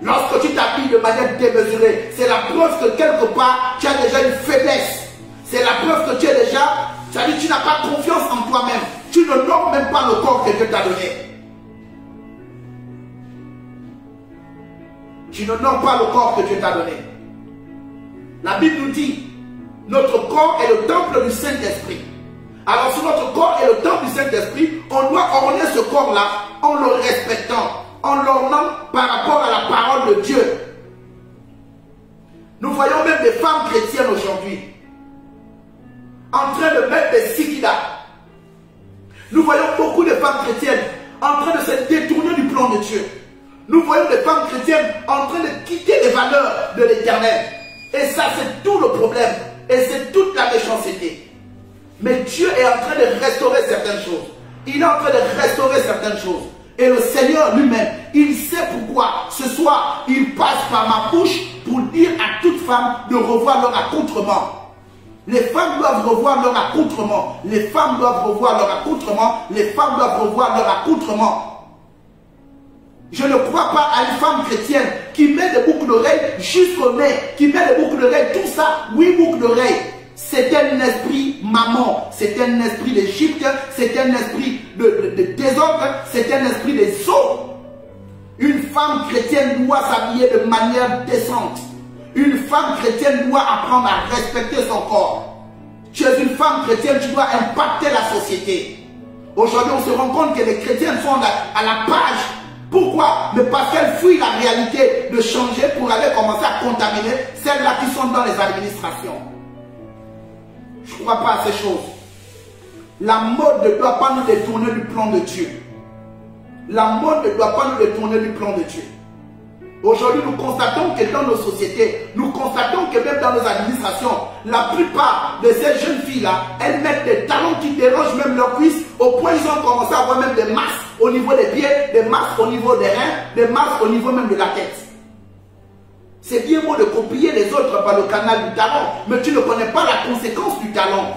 Lorsque tu t'habilles de manière démesurée, c'est la preuve que quelque part, tu as déjà une faiblesse. C'est la preuve que tu es déjà, c'est-à-dire tu n'as pas confiance en toi-même. Tu ne nommes même pas le corps que Dieu t'a donné. Tu ne nommes pas le corps que Dieu t'a donné. La Bible nous dit, notre corps est le temple du Saint-Esprit. Alors si notre corps est le temple du Saint-Esprit, on doit orner ce corps-là en le respectant, en l'ornant par rapport à la parole de Dieu. Nous voyons même des femmes chrétiennes aujourd'hui en train de mettre des sikidas. Nous voyons beaucoup de femmes chrétiennes en train de se détourner du plan de Dieu. Nous voyons des femmes chrétiennes en train de quitter les valeurs de l'Éternel. Et ça, c'est tout le problème. Et c'est toute la méchanceté. Mais Dieu est en train de restaurer certaines choses. Il est en train de restaurer certaines choses. Et le Seigneur lui-même, il sait pourquoi ce soir, il passe par ma bouche pour dire à toute femme de revoir leur accoutrement. Les femmes doivent revoir leur accoutrement. Les femmes doivent revoir leur accoutrement. Les femmes doivent revoir leur accoutrement. Je ne crois pas à une femme chrétienne qui met des boucles d'oreilles jusqu'au nez, qui met des boucles d'oreilles, tout ça, 8 boucles d'oreilles. C'est un esprit maman, c'est un esprit d'Égypte, c'est un esprit de désordre, c'est un esprit des eaux. Une femme chrétienne doit s'habiller de manière décente. Une femme chrétienne doit apprendre à respecter son corps. Tu es une femme chrétienne, tu dois impacter la société. Aujourd'hui, on se rend compte que les chrétiennes sont à la page. Pourquoi? Mais parce qu'elles fuient la réalité de changer pour aller commencer à contaminer celles-là qui sont dans les administrations. Je ne crois pas à ces choses. La mode ne doit pas nous détourner du plan de Dieu. La mode ne doit pas nous détourner du plan de Dieu. Aujourd'hui, nous constatons que dans nos sociétés, nous constatons que même dans nos administrations, la plupart de ces jeunes filles-là, elles mettent des talons qui dérangent même leurs cuisses, au point où ils ont commencé à avoir même des masses au niveau des pieds, des masses au niveau des reins, des masses au niveau même de la tête. C'est bien beau de copier les autres par le canal du talon, mais tu ne connais pas la conséquence du talon.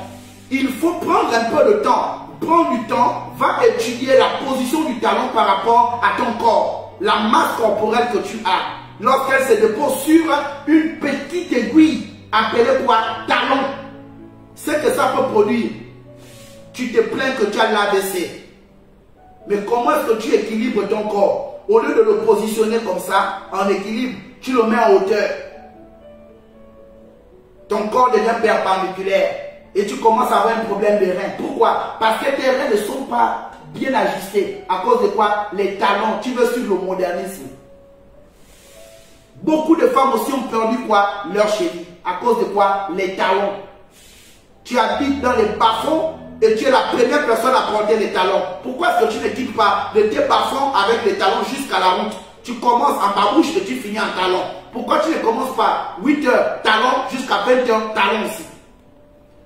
Il faut prendre un peu de temps. Prends du temps, va étudier la position du talon par rapport à ton corps. La masse corporelle que tu as, lorsqu'elle se dépose sur une petite aiguille, appelée quoi? Talon. Ce que ça peut produire. Tu te plains que tu as l'AVC. Mais comment est-ce que tu équilibres ton corps? Au lieu de le positionner comme ça, en équilibre, tu le mets en hauteur. Ton corps devient perpendiculaire. Et tu commences à avoir un problème de reins. Pourquoi? Parce que tes reins ne sont pas bien ajustés. À cause de quoi? Les talons. Tu veux suivre le modernisme. Beaucoup de femmes aussi ont perdu quoi? Leur cheville. À cause de quoi? Les talons. Tu habites dans les bas-fonds et tu es la première personne à porter les talons. Pourquoi est-ce que tu ne quittes pas de tes bas-fonds avec les talons jusqu'à la route? Tu commences en babouche et tu finis en talons. Pourquoi tu ne commences pas 8 heures talons jusqu'à 20 heures talons aussi?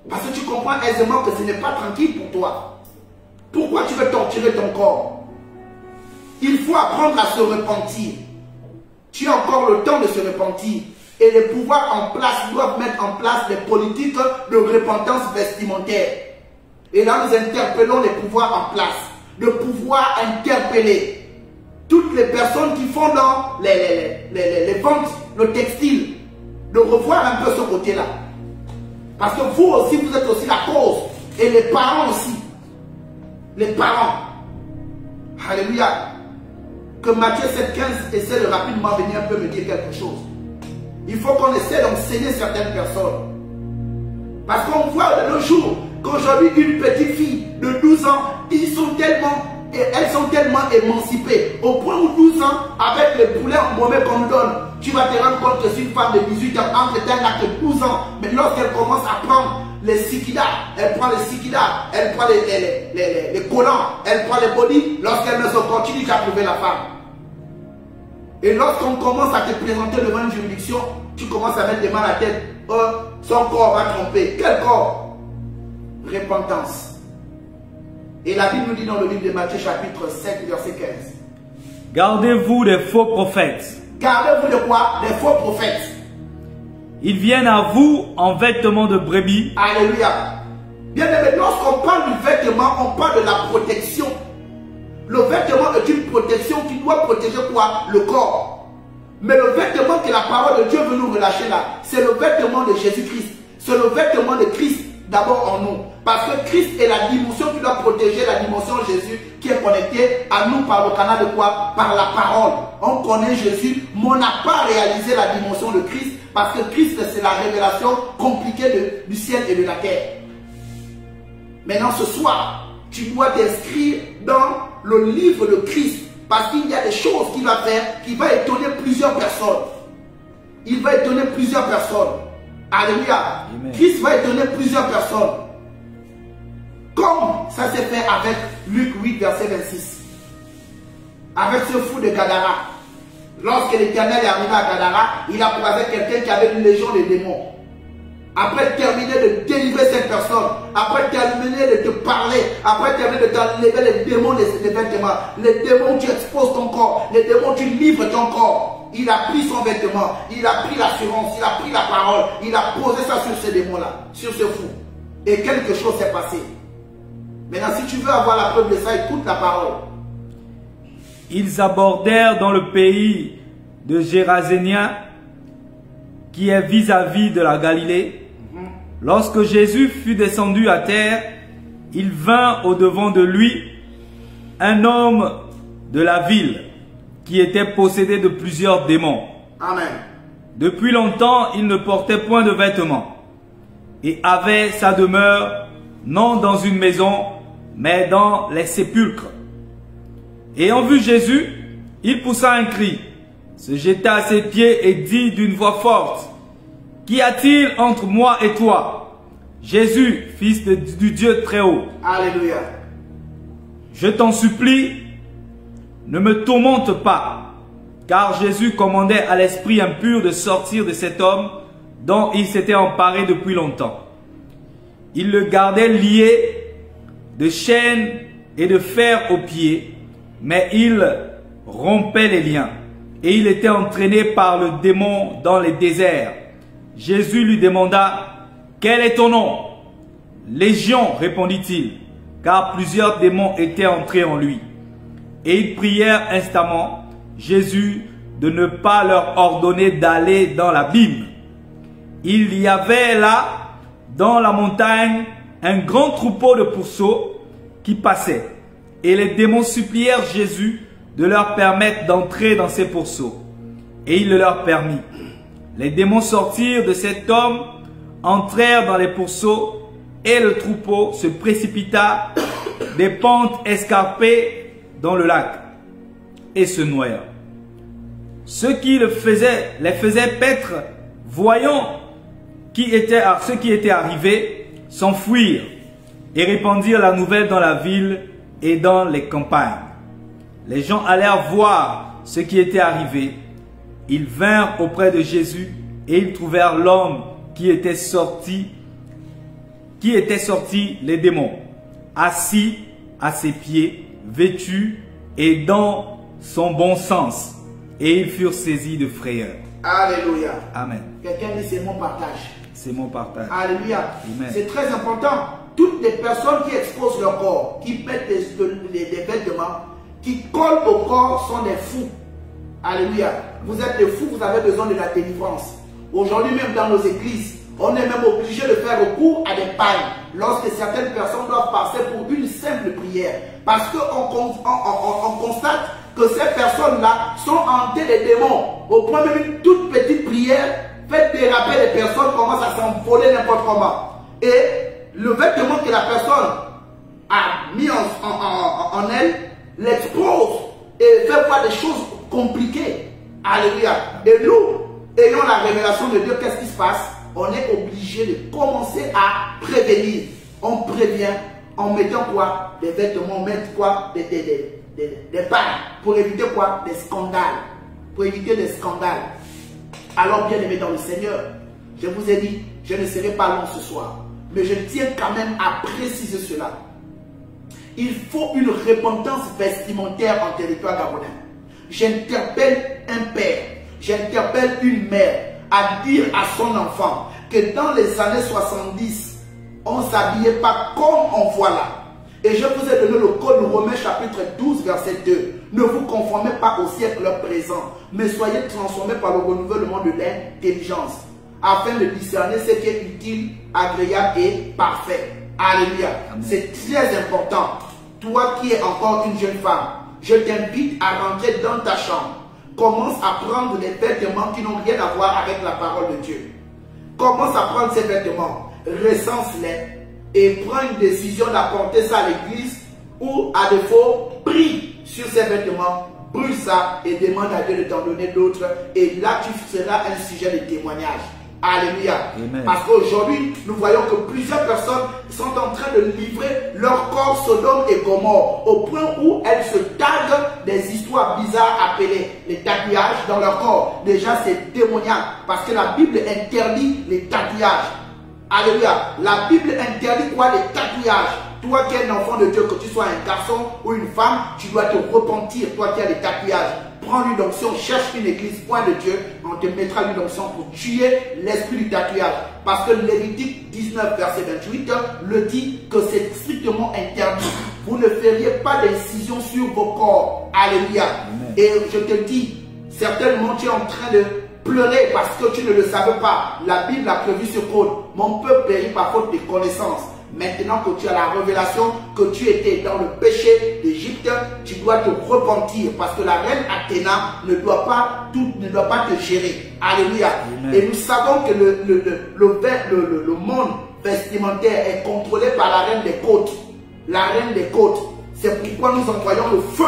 Parce que tu comprends aisément que ce n'est pas tranquille pour toi. Pourquoi tu veux torturer ton corps? Il faut apprendre à se repentir. Tu as encore le temps de se repentir. Et les pouvoirs en place doivent mettre en place des politiques de repentance vestimentaire. Et là, nous interpellons les pouvoirs en place. De pouvoir interpeller toutes les personnes qui font dans les ventes, le textile, de revoir un peu ce côté-là. Parce que vous aussi, vous êtes aussi la cause. Et les parents aussi. Les parents. Alléluia. Que Matthieu 7,15 essaie de rapidement venir un peu me dire quelque chose. Il faut qu'on essaie d'enseigner certaines personnes. Parce qu'on voit de nos jours qu'aujourd'hui, une petite fille de 12 ans, elles sont tellement émancipées. Au point où 12 ans, avec les poulets en mauvais qu'on donne, tu vas te rendre compte que c'est une femme de 18 ans, entre un acte de 12 ans, mais lorsqu'elle commence à prendre les sikidas, elle prend les sikidas, elle prend les collants, elle prend les body, lorsqu'elle ne se continue qu'à prouver la femme. Et lorsqu'on commence à te présenter devant une juridiction, tu commences à mettre des mains à la tête. Oh, son corps va tromper. Quel corps? Repentance. Et la Bible nous dit dans le livre de Matthieu chapitre 7 verset 15. Gardez-vous des faux prophètes. Gardez-vous de quoi? Des faux prophètes. Ils viennent à vous en vêtements de brebis. Alléluia. Bien aimé, lorsqu'on parle du vêtement, on parle de la protection. Le vêtement est une protection qui doit protéger quoi? Le corps. Mais le vêtement que la parole de Dieu veut nous relâcher là, c'est le vêtement de Jésus-Christ. C'est le vêtement de Christ d'abord en nous. Parce que Christ est la dimension qui doit protéger la dimension de Jésus qui est connectée à nous par le canal de quoi? Par la parole. On connaît Jésus, mais on n'a pas réalisé la dimension de Christ parce que Christ c'est la révélation compliquée du ciel et de la terre. Maintenant ce soir, tu dois t'inscrire dans le livre de Christ parce qu'il y a des choses qu'il va faire qui va étonner plusieurs personnes. Il va étonner plusieurs personnes. Alléluia. Amen. Christ va étonner plusieurs personnes. Comme ça s'est fait avec Luc 8 verset 26. Avec ce fou de Gadara. Lorsque l'Éternel est arrivé à Gadara, il a croisé quelqu'un qui avait une légion de démons. Après terminer de délivrer cette personne, après terminer de te parler, après terminer de t'enlever les démons des vêtements, les démons tu exposes ton corps, les démons tu livres ton corps. Il a pris son vêtement, il a pris l'assurance, il a pris la parole, il a posé ça sur ce démon-là, sur ce fou. Et quelque chose s'est passé. Maintenant, si tu veux avoir la preuve de ça, écoute la parole. Ils abordèrent dans le pays de Géraséniens, qui est vis-à-vis de la Galilée. Lorsque Jésus fut descendu à terre, il vint au-devant de lui un homme de la ville qui était possédé de plusieurs démons. Amen. Depuis longtemps, il ne portait point de vêtements et avait sa demeure non dans une maison, mais dans les sépulcres. Ayant vu Jésus, il poussa un cri, se jeta à ses pieds et dit d'une voix forte: Qu'y a-t-il entre moi et toi, Jésus, fils du Dieu très haut? Alléluia. Je t'en supplie, ne me tourmente pas, car Jésus commandait à l'esprit impur de sortir de cet homme dont il s'était emparé depuis longtemps. Il le gardait lié de chaînes et de fer aux pieds, mais il rompait les liens et il était entraîné par le démon dans les déserts. Jésus lui demanda: Quel est ton nom? Légion, répondit-il, car plusieurs démons étaient entrés en lui. Et ils prièrent instamment Jésus de ne pas leur ordonner d'aller dans l'abîme. Il y avait là, dans la montagne, un grand troupeau de pourceaux qui passait. Et les démons supplièrent Jésus de leur permettre d'entrer dans ces pourceaux. Et il le leur permit. Les démons sortirent de cet homme, entrèrent dans les pourceaux, et le troupeau se précipita des pentes escarpées dans le lac et se noya. Ceux qui les faisaient paître, voyant ce qui était arrivé, s'enfuirent et répandirent la nouvelle dans la ville et dans les campagnes. Les gens allèrent voir ce qui était arrivé. Ils vinrent auprès de Jésus et ils trouvèrent l'homme qui était sorti les démons, assis à ses pieds, vêtu et dans son bon sens. Et ils furent saisis de frayeur. Alléluia. Amen. Quelqu'un dit c'est mon partage. C'est mon partage. Alléluia. Amen. C'est très important. Toutes les personnes qui exposent leur corps, qui mettent des vêtements, qui collent au corps sont des fous. Alléluia. Vous êtes des fous, vous avez besoin de la délivrance. Aujourd'hui même dans nos églises, on est même obligé de faire recours à des pailles lorsque certaines personnes doivent passer pour une simple prière. Parce qu'on constate que ces personnes-là sont hantées des démons. Au point même une toute petite prière fait déraper les personnes, commencent à s'envoler n'importe comment. Et le vêtement que la personne a mis en elle l'expose et fait voir des choses compliquées. Alléluia. Et nous, ayant la révélation de Dieu, qu'est-ce qui se passe? On est obligé de commencer à prévenir. On prévient en mettant quoi? Des vêtements, on met quoi? Des pailles. Pour éviter quoi? Des scandales. Pour éviter des scandales. Alors, bien aimé dans le Seigneur, je vous ai dit, je ne serai pas long ce soir. Mais je tiens quand même à préciser cela. Il faut une repentance vestimentaire en territoire gabonais. J'interpelle un père, j'interpelle une mère à dire à son enfant que dans les années 70, on ne s'habillait pas comme on voit là. Et je vous ai donné le code Romains chapitre 12 verset 2. Ne vous conformez pas au siècle présent, mais soyez transformés par le renouvellement de l'intelligence, afin de discerner ce qui est utile, agréable et parfait. Alléluia. C'est très important. Toi qui es encore une jeune femme, je t'invite à rentrer dans ta chambre. Commence à prendre des vêtements qui n'ont rien à voir avec la parole de Dieu. Commence à prendre ces vêtements, recense-les et prends une décision d'apporter ça à l'église ou à défaut, prie sur ces vêtements, brûle ça et demande à Dieu de t'en donner d'autres. Et là, tu seras un sujet de témoignage. Alléluia. Amen. Parce qu'aujourd'hui, nous voyons que plusieurs personnes sont en train de livrer leur corps Sodome et Gomorrhe au point où elles se taguent des histoires bizarres appelées les tatouages dans leur corps. Déjà, c'est démoniaque parce que la Bible interdit les tatouages. Alléluia. La Bible interdit quoi? Les tatouages. Toi qui es un enfant de Dieu, que tu sois un garçon ou une femme, tu dois te repentir. Toi qui as des tatouages. Prends l'onction, cherche une église, point de Dieu, on te mettra l'onction pour tuer l'esprit du tatouage. Parce que Lévitique 19, verset 28, le dit que c'est strictement interdit. Vous ne feriez pas d'incision sur vos corps. Alléluia. Amen. Et je te dis, certainement tu es en train de pleurer parce que tu ne le savais pas. La Bible a prévu ce code. Mon peuple périt par faute de connaissance. Maintenant que tu as la révélation que tu étais dans le péché d'Égypte, tu dois te repentir parce que la reine Athéna ne doit pas te gérer. Alléluia. Amen. Et nous savons que le monde vestimentaire est contrôlé par la reine des côtes. La reine des côtes. C'est pourquoi nous envoyons le feu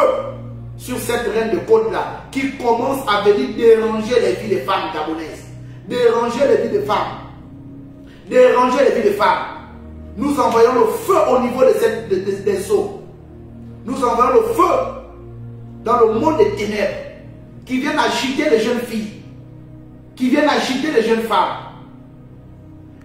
sur cette reine de côte-là qui commence à venir déranger les vies des femmes gabonaises. Déranger les vies des femmes. Déranger les vies des femmes. Nous envoyons le feu au niveau des eaux. Nous envoyons le feu dans le monde des ténèbres qui viennent agiter les jeunes filles, qui viennent agiter les jeunes femmes.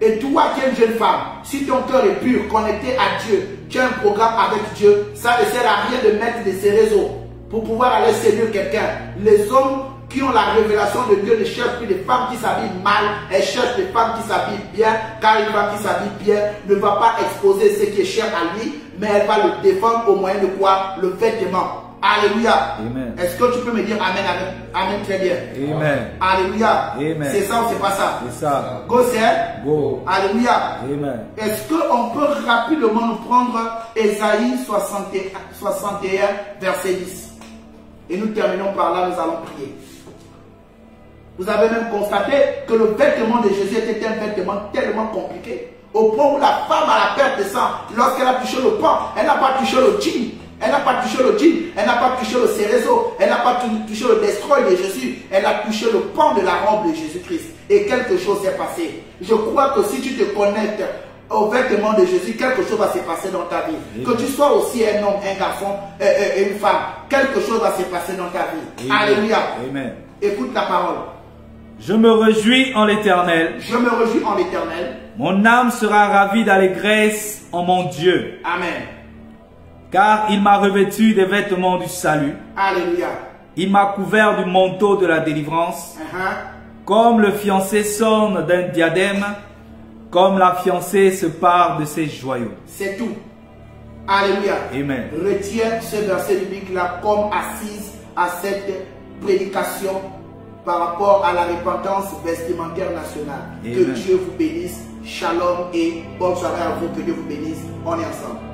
Et toi qui es une jeune femme, si ton cœur est pur, connecté à Dieu, tu as un programme avec Dieu, ça ne sert à rien de mettre de ces réseaux pour pouvoir aller séduire quelqu'un. Les hommes qui ont la révélation de Dieu ne cherchent plus des femmes qui s'habillent mal, elles cherchent des femmes qui s'habillent bien, car une femme qui s'habille bien ne va pas exposer ce qui est cher à lui, mais elle va le défendre au moyen de quoi? Le vêtement. Alléluia. Est-ce que tu peux me dire Amen, Amen, Amen très bien? Amen. Alléluia. C'est ça ou c'est pas ça? C'est ça. Go, c'est? Go. Alléluia. Amen. Est-ce qu'on peut rapidement nous prendre Ésaïe 61, verset 10? Et nous terminons par là, nous allons prier. Vous avez même constaté que le vêtement de Jésus était un vêtement tellement compliqué. Au point où la femme à la perte de sang, lorsqu'elle a touché le pain, elle n'a pas touché le jean. Elle n'a pas touché le jean, elle n'a pas touché le cérézo, elle n'a pas touché le destroy de Jésus. Elle a touché le pan de la robe de Jésus-Christ. Et quelque chose s'est passé. Je crois que si tu te connectes au vêtement de Jésus, quelque chose va se passer dans ta vie. Amen. Que tu sois aussi un homme, un garçon et une femme, quelque chose va se passer dans ta vie. Amen. Alléluia. Amen. Écoute la parole. Je me réjouis en l'Éternel. Je me réjouis en l'Éternel. Mon âme sera ravie d'allégresse en mon Dieu. Amen. Car il m'a revêtu des vêtements du salut. Alléluia. Il m'a couvert du manteau de la délivrance. Comme le fiancé s'orne d'un diadème, comme la fiancée se pare de ses joyaux. C'est tout. Alléluia. Amen. Retiens ce verset biblique-là comme assise à cette prédication par rapport à la repentance vestimentaire nationale. Amen. Que Dieu vous bénisse. Shalom et bonne soirée à vous. Que Dieu vous bénisse. On est ensemble.